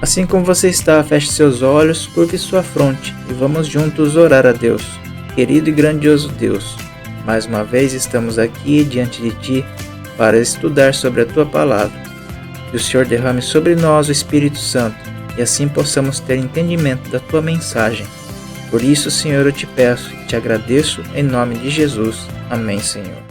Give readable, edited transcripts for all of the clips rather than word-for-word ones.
Assim como você está, feche seus olhos, curve sua fronte e vamos juntos orar a Deus. Querido e grandioso Deus, mais uma vez estamos aqui diante de Ti para estudar sobre a Tua Palavra. Que o Senhor derrame sobre nós o Espírito Santo e assim possamos ter entendimento da Tua mensagem. Por isso, Senhor, eu te peço e te agradeço em nome de Jesus. Amém, Senhor.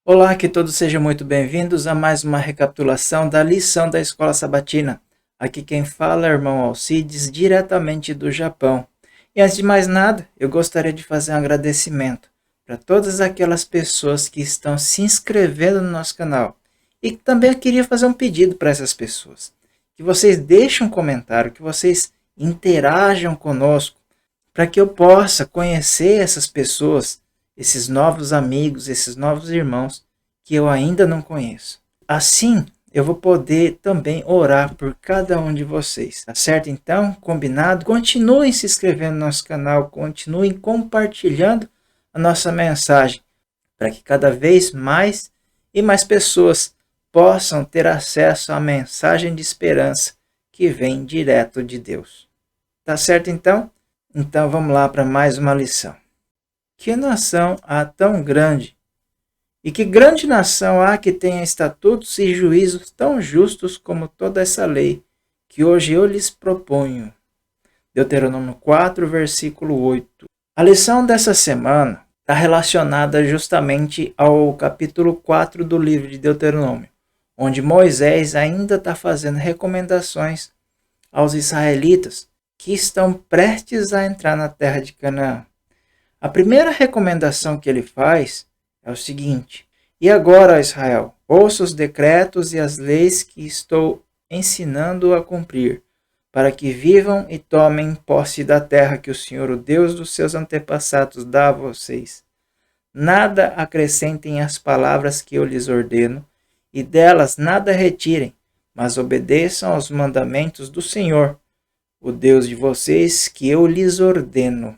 Olá, que todos sejam muito bem-vindos a mais uma recapitulação da lição da Escola Sabatina. Aqui quem fala é o irmão Alcides, diretamente do Japão. E antes de mais nada, eu gostaria de fazer um agradecimento para todas aquelas pessoas que estão se inscrevendo no nosso canal. E também eu queria fazer um pedido para essas pessoas. Que vocês deixem um comentário, que vocês interajam conosco, para que eu possa conhecer essas pessoas, esses novos amigos, esses novos irmãos que eu ainda não conheço. Assim, eu vou poder também orar por cada um de vocês, tá certo? Então, combinado? Continuem se inscrevendo no nosso canal, continuem compartilhando a nossa mensagem, para que cada vez mais e mais pessoas possam ter acesso à mensagem de esperança que vem direto de Deus. Tá certo então? Então vamos lá para mais uma lição. Que nação há tão grande? E que grande nação há que tenha estatutos e juízos tão justos como toda essa lei que hoje eu lhes proponho? Deuteronômio 4, versículo 8. A lição dessa semana está relacionada justamente ao capítulo 4 do livro de Deuteronômio, onde Moisés ainda está fazendo recomendações aos israelitas que estão prestes a entrar na terra de Canaã. A primeira recomendação que ele faz é o seguinte: e agora, Israel, ouça os decretos e as leis que estou ensinando a cumprir, para que vivam e tomem posse da terra que o Senhor, o Deus dos seus antepassados, dá a vocês. Nada acrescentem às palavras que eu lhes ordeno, e delas nada retirem, mas obedeçam aos mandamentos do Senhor, o Deus de vocês, que eu lhes ordeno.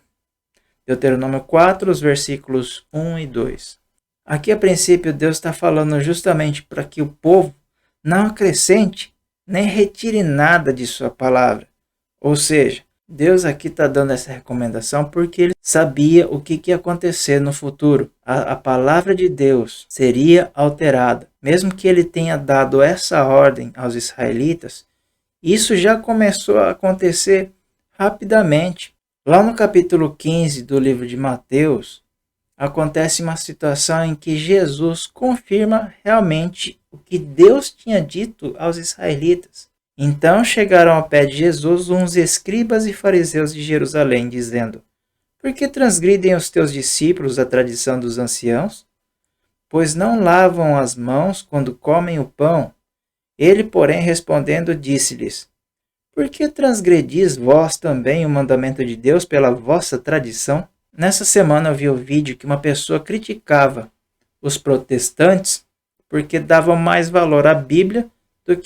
Deuteronômio 4, os versículos 1 e 2. Aqui, a princípio, Deus está falando justamente para que o povo não acrescente nem retire nada de sua palavra. Ou seja, Deus aqui está dando essa recomendação porque ele sabia o que ia acontecer no futuro. A palavra de Deus seria alterada. Mesmo que ele tenha dado essa ordem aos israelitas, isso já começou a acontecer rapidamente. Lá no capítulo 15 do livro de Mateus, acontece uma situação em que Jesus confirma realmente o que Deus tinha dito aos israelitas. Então chegaram ao pé de Jesus uns escribas e fariseus de Jerusalém, dizendo: por que transgridem os teus discípulos a tradição dos anciãos? Pois não lavam as mãos quando comem o pão. Ele, porém, respondendo, disse-lhes: por que transgredis vós também o mandamento de Deus pela vossa tradição? Nessa semana eu vi o vídeo que uma pessoa criticava os protestantes porque davam mais valor à Bíblia do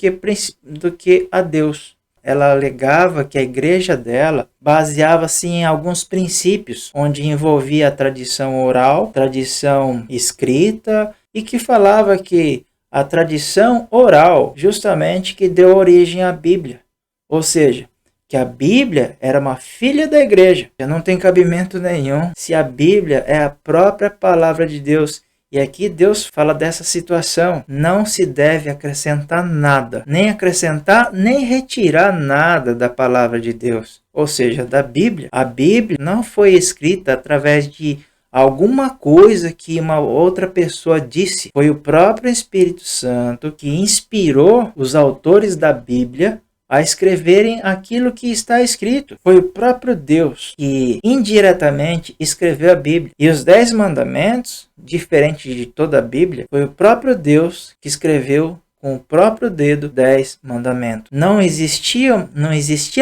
que a Deus. Ela alegava que a igreja dela baseava-se em alguns princípios, onde envolvia a tradição oral, tradição escrita, e que falava que a tradição oral justamente que deu origem à Bíblia. Ou seja, que a Bíblia era uma filha da igreja. Já não tem cabimento nenhum se a Bíblia é a própria palavra de Deus. E aqui Deus fala dessa situação. Não se deve acrescentar nada. Nem acrescentar, nem retirar nada da palavra de Deus. Ou seja, da Bíblia. A Bíblia não foi escrita através de alguma coisa que uma outra pessoa disse. Foi o próprio Espírito Santo que inspirou os autores da Bíblia a escreverem aquilo que está escrito. Foi o próprio Deus que indiretamente escreveu a Bíblia. E os 10 mandamentos, diferente de toda a Bíblia, foi o próprio Deus que escreveu com o próprio dedo 10 mandamentos. Não existia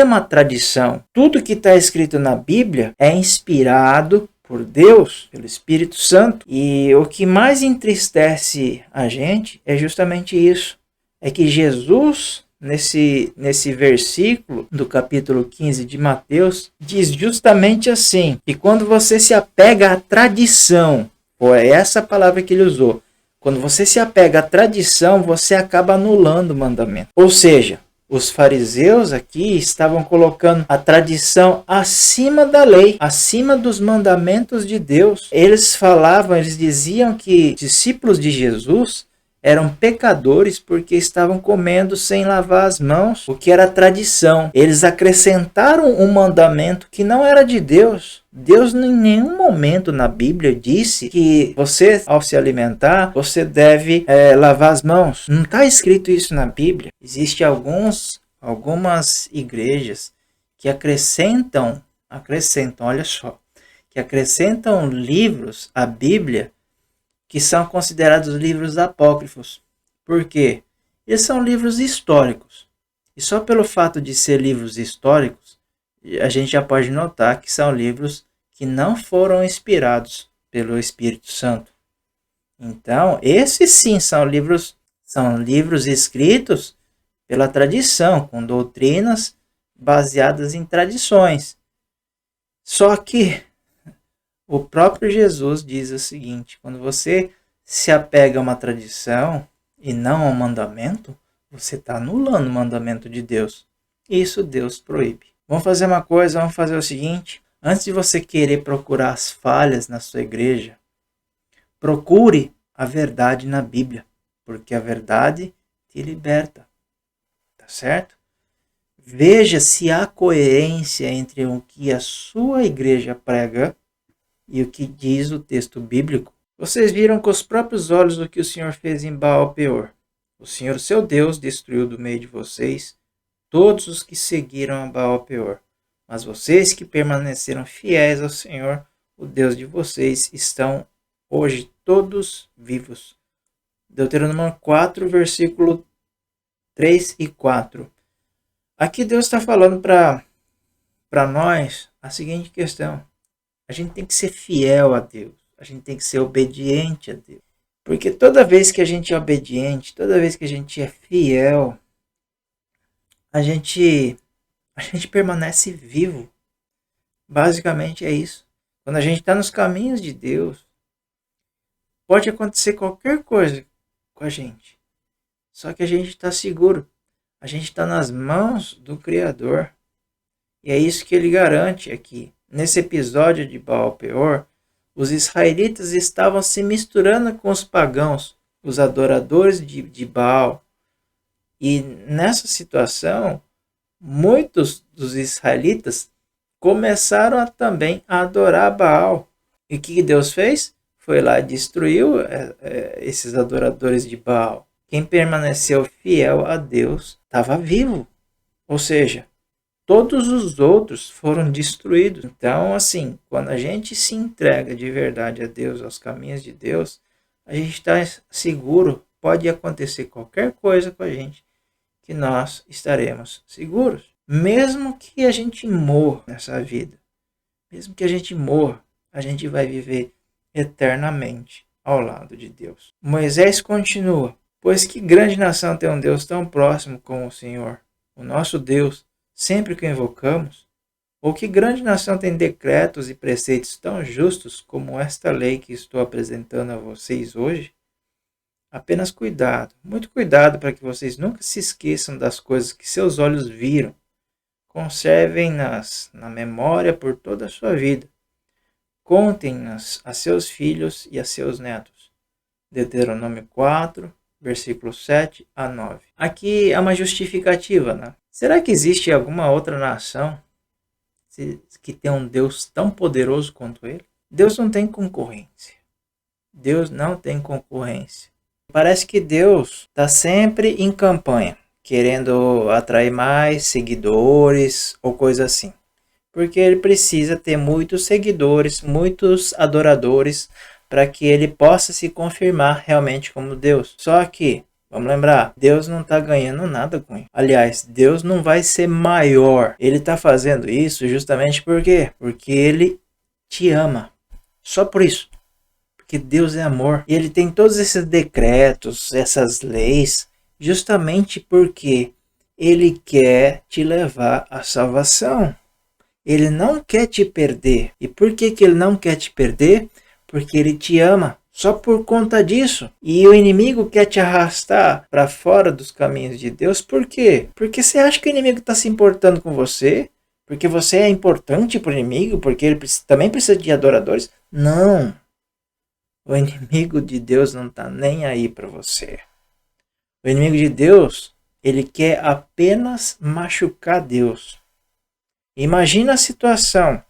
uma tradição. Tudo que está escrito na Bíblia é inspirado por Deus, pelo Espírito Santo. E o que mais entristece a gente é justamente isso. É que Jesus, nesse versículo do capítulo 15 de Mateus, diz justamente assim: e quando você se apega à tradição, foi essa palavra que ele usou, quando você se apega à tradição, você acaba anulando o mandamento. Ou seja, Os fariseus aqui estavam colocando a tradição acima da lei, acima dos mandamentos de Deus. Eles diziam que discípulos de Jesus eram pecadores porque estavam comendo sem lavar as mãos, o que era tradição. Eles acrescentaram um mandamento que não era de Deus. Deus em nenhum momento na Bíblia disse que você, ao se alimentar, você deve lavar as mãos. Não está escrito isso na Bíblia. Existem algumas igrejas que acrescentam, olha só, que acrescentam livros à Bíblia que são considerados livros apócrifos. Por quê? Eles são livros históricos. E só pelo fato de ser livros históricos, a gente já pode notar que são livros que não foram inspirados pelo Espírito Santo. Então, esses sim são livros escritos pela tradição, com doutrinas baseadas em tradições. Só que o próprio Jesus diz o seguinte: quando você se apega a uma tradição e não a um mandamento, você está anulando o mandamento de Deus. Isso Deus proíbe. Vamos fazer uma coisa, vamos fazer o seguinte: antes de você querer procurar as falhas na sua igreja, procure a verdade na Bíblia, porque a verdade te liberta. Tá certo? Veja se há coerência entre o que a sua igreja prega e o que diz o texto bíblico. Vocês viram com os próprios olhos o que o Senhor fez em Baal-peor. O Senhor, seu Deus, destruiu do meio de vocês todos os que seguiram a Baal-peor. Mas vocês que permaneceram fiéis ao Senhor, o Deus de vocês, estão hoje todos vivos. Deuteronômio 4, versículo 3 e 4. Aqui Deus está falando para nós a seguinte questão: a gente tem que ser fiel a Deus, a gente tem que ser obediente a Deus. Porque toda vez que a gente é obediente, toda vez que a gente é fiel, a gente permanece vivo. Basicamente é isso. Quando a gente está nos caminhos de Deus, pode acontecer qualquer coisa com a gente. Só que a gente está seguro. A gente está nas mãos do Criador. E é isso que ele garante aqui. Nesse episódio de Baal-peor, os israelitas estavam se misturando com os pagãos, os adoradores de Baal. E nessa situação, muitos dos israelitas começaram também a adorar Baal. E o que Deus fez? Foi lá e destruiu esses adoradores de Baal. Quem permaneceu fiel a Deus estava vivo. Ou seja, todos os outros foram destruídos. Então, assim, quando a gente se entrega de verdade a Deus, aos caminhos de Deus, a gente está seguro. Pode acontecer qualquer coisa com a gente, que nós estaremos seguros. Mesmo que a gente morra nessa vida, mesmo que a gente morra, a gente vai viver eternamente ao lado de Deus. Moisés continua: pois que grande nação tem um Deus tão próximo como o Senhor, o nosso Deus, sempre que o invocamos? Ou que grande nação tem decretos e preceitos tão justos como esta lei que estou apresentando a vocês hoje? Apenas cuidado, muito cuidado, para que vocês nunca se esqueçam das coisas que seus olhos viram. Conservem-nas na memória por toda a sua vida. Contem-nas a seus filhos e a seus netos. Deuteronômio 4, versículos 7 a 9. Aqui é uma justificativa, né? Será que existe alguma outra nação que tem um Deus tão poderoso quanto ele? Deus não tem concorrência. Deus não tem concorrência. Parece que Deus está sempre em campanha, querendo atrair mais seguidores ou coisa assim. Porque ele precisa ter muitos seguidores, muitos adoradores, para que ele possa se confirmar realmente como Deus. Só que, vamos lembrar, Deus não está ganhando nada com isso. Aliás, Deus não vai ser maior. Ele está fazendo isso justamente por quê? Porque ele te ama. Só por isso. Porque Deus é amor. E ele tem todos esses decretos, essas leis, justamente porque ele quer te levar à salvação. Ele não quer te perder. E por que ele não quer te perder? Porque ele te ama. só por conta disso. E o inimigo quer te arrastar para fora dos caminhos de Deus. Por quê? Porque você acha que o inimigo está se importando com você? Porque você é importante para o inimigo? Porque ele também precisa de adoradores? Não. O inimigo de Deus não está nem aí para você. O inimigo de Deus, ele quer apenas machucar Deus. Imagina a situação.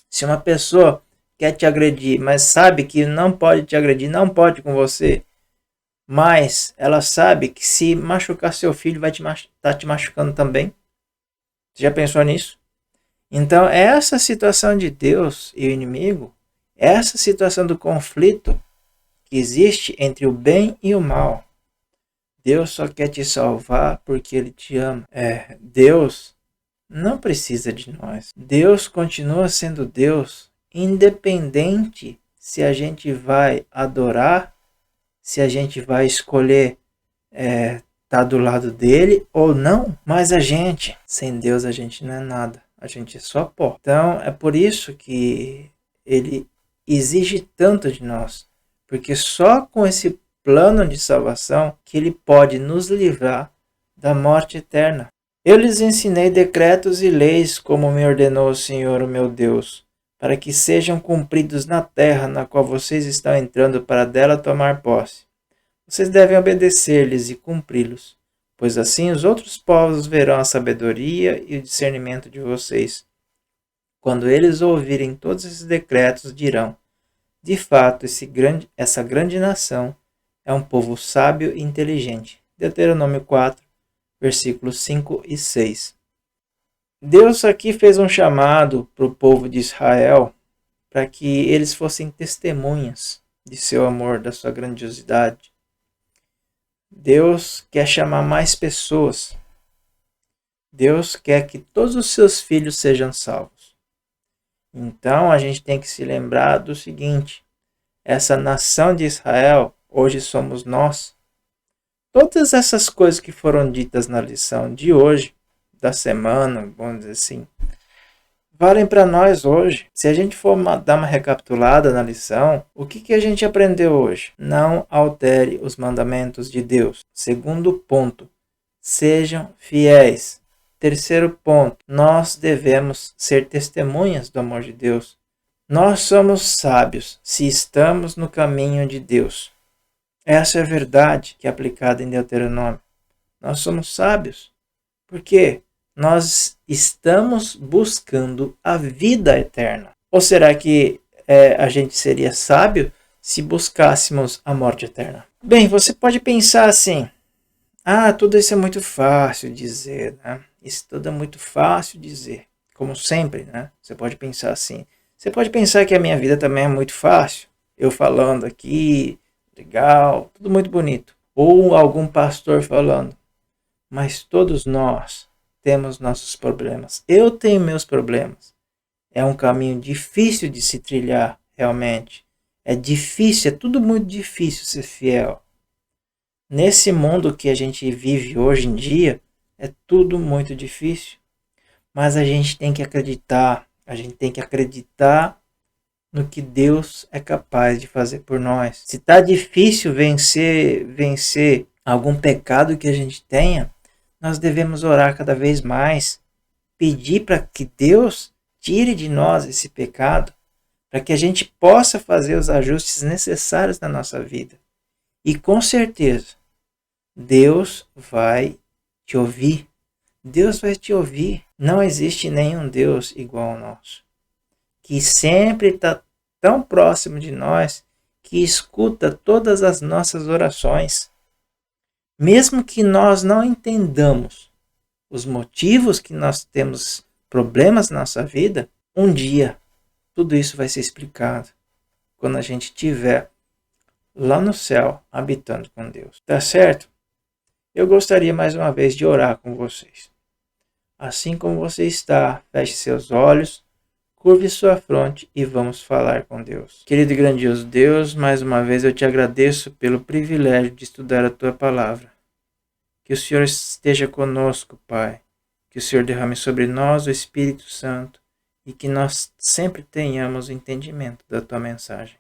Se uma pessoa quer te agredir, mas sabe que não pode te agredir, não pode com você, mas ela sabe que se machucar seu filho vai estar te machucando também. Você já pensou nisso? Então, essa situação de Deus e o inimigo, essa situação do conflito que existe entre o bem e o mal, Deus só quer te salvar porque Ele te ama. Deus não precisa de nós. Deus continua sendo Deus, independente se a gente vai adorar, se a gente vai escolher estar do lado dele ou não. Mas sem Deus a gente não é nada. A gente é só pó. Então é por isso que ele exige tanto de nós. Porque só com esse plano de salvação que ele pode nos livrar da morte eterna. Eu lhes ensinei decretos e leis, como me ordenou o Senhor, o meu Deus, para que sejam cumpridos na terra na qual vocês estão entrando para dela tomar posse. Vocês devem obedecer-lhes e cumpri-los, pois assim os outros povos verão a sabedoria e o discernimento de vocês. Quando eles ouvirem todos esses decretos, dirão: de fato, essa grande nação é um povo sábio e inteligente. Deuteronômio 4, versículos 5 e 6. Deus aqui fez um chamado para o povo de Israel para que eles fossem testemunhas de seu amor, da sua grandiosidade. Deus quer chamar mais pessoas. Deus quer que todos os seus filhos sejam salvos. Então a gente tem que se lembrar do seguinte: essa nação de Israel, hoje somos nós. Todas essas coisas que foram ditas na lição de hoje, da semana, vamos dizer assim, valem para nós hoje. Se a gente for dar uma recapitulada na lição, o que a gente aprendeu hoje? Não altere os mandamentos de Deus. Segundo ponto, sejam fiéis. Terceiro ponto, nós devemos ser testemunhas do amor de Deus. Nós somos sábios se estamos no caminho de Deus. Essa é a verdade que é aplicada em Deuteronômio. Nós somos sábios. Por quê? Nós estamos buscando a vida eterna. Ou será que a gente seria sábio se buscássemos a morte eterna? Bem, você pode pensar assim: tudo isso é muito fácil dizer, né? Isso tudo é muito fácil dizer. Como sempre, né? Você pode pensar assim. Você pode pensar que a minha vida também é muito fácil. Eu falando aqui, legal, tudo muito bonito. Ou algum pastor falando. Mas todos nós temos nossos problemas. Eu tenho meus problemas. É um caminho difícil de se trilhar, realmente. É difícil, é tudo muito difícil ser fiel. Nesse mundo que a gente vive hoje em dia, é tudo muito difícil. Mas a gente tem que acreditar no que Deus é capaz de fazer por nós. Se está difícil vencer algum pecado que a gente tenha, nós devemos orar cada vez mais, pedir para que Deus tire de nós esse pecado, para que a gente possa fazer os ajustes necessários na nossa vida. E com certeza, Deus vai te ouvir. Deus vai te ouvir. Não existe nenhum Deus igual ao nosso, que sempre está tão próximo de nós, que escuta todas as nossas orações. Mesmo que nós não entendamos os motivos que nós temos problemas na nossa vida, um dia tudo isso vai ser explicado quando a gente estiver lá no céu habitando com Deus. Tá certo? Eu gostaria mais uma vez de orar com vocês. Assim como você está, feche seus olhos, curve sua fronte e vamos falar com Deus. Querido e grandioso Deus, mais uma vez eu te agradeço pelo privilégio de estudar a tua palavra. Que o Senhor esteja conosco, Pai. Que o Senhor derrame sobre nós o Espírito Santo e que nós sempre tenhamos o entendimento da tua mensagem.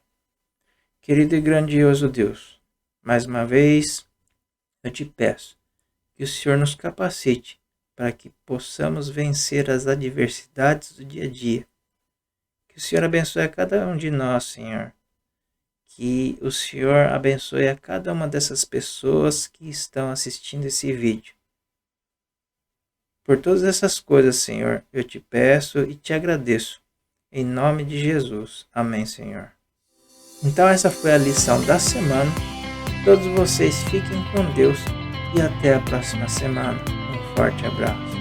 Querido e grandioso Deus, mais uma vez eu te peço que o Senhor nos capacite para que possamos vencer as adversidades do dia a dia. Que o Senhor abençoe a cada um de nós, Senhor. Que o Senhor abençoe a cada uma dessas pessoas que estão assistindo esse vídeo. Por todas essas coisas, Senhor, eu te peço e te agradeço. Em nome de Jesus. Amém, Senhor. Então essa foi a lição da semana. Todos vocês fiquem com Deus e até a próxima semana. Um forte abraço.